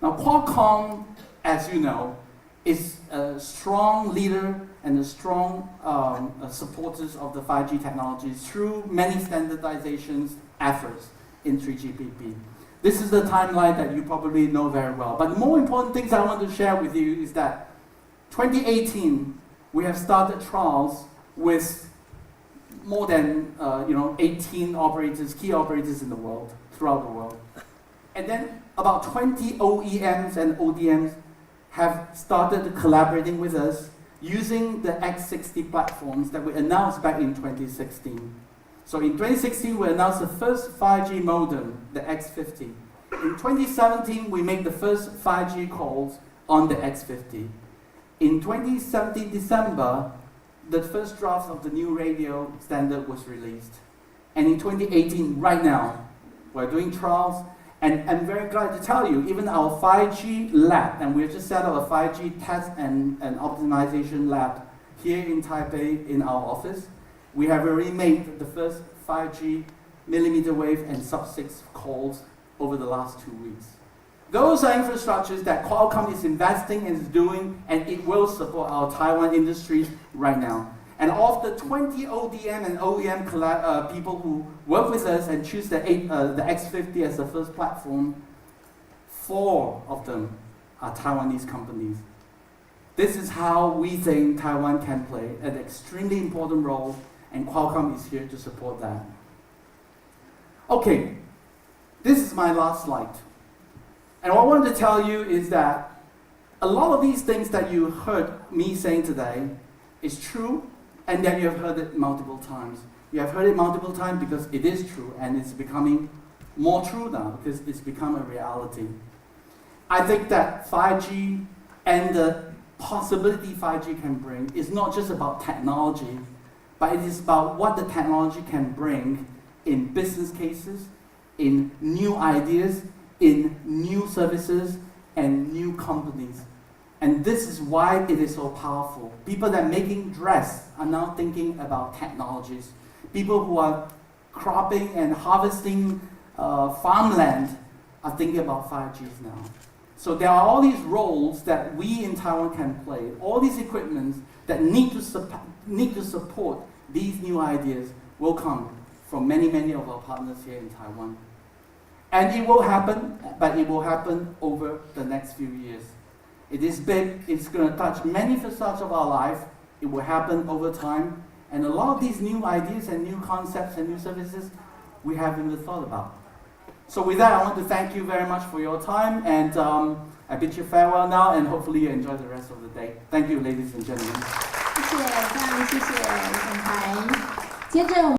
Now, Qualcomm, as you know, is a strong leader and a strong supporters of the 5G technology through many standardizations efforts in 3GPP. This is the timeline that you probably know very well. But the more important things I want to share with you is that 2018, we have started trials with more than 18 operators, key operators in the world, throughout the world. And then about 20 OEMs and ODMs have started collaborating with us using the X60 platforms that we announced back in 2016. So in 2016, we announced the first 5G modem, the X50. In 2017, we made the first 5G calls on the X50. In 2017 December, the first draft of the new radio standard was released. And in 2018, right now, we're doing trials. And I'm very glad to tell you, even our 5G lab, and we've just set up a 5G test and optimization lab here in Taipei in our office. We have already made the first 5G millimeter wave and sub-6 calls over the last 2 weeks. Those are infrastructures that Qualcomm is investing and is doing, and it will support our Taiwan industries right now. And of the 20 ODM and OEM people who work with us and choose the X50 as the first platform, 4 of them are Taiwanese companies. This is how we think Taiwan can play an extremely important role, and Qualcomm is here to support that. Okay, this is my last slide. And what I want to tell you is that a lot of these things that you heard me saying today is true, and that you have heard it multiple times. You have heard it multiple times because it is true, and it's becoming more true now because it's become a reality. I think that 5G and the possibility 5G can bring is not just about technology, but it is about what the technology can bring in business cases, in new ideas, in new services, and new companies. And this is why it is so powerful. People that are making dress are now thinking about technologies. People who are cropping and harvesting farmland are thinking about 5Gs now. So there are all these roles that we in Taiwan can play, all these equipments that need to support these new ideas will come from many, many of our partners here in Taiwan. And it will happen, but it will happen over the next few years. It is big, it's going to touch many facets of our life, it will happen over time, and a lot of these new ideas and new concepts and new services we haven't even thought about. So with that, I want to thank you very much for your time, and I bid you farewell now, and hopefully you enjoy the rest of the day. Thank you, ladies and gentlemen. 谢谢，非常谢谢总裁。接着。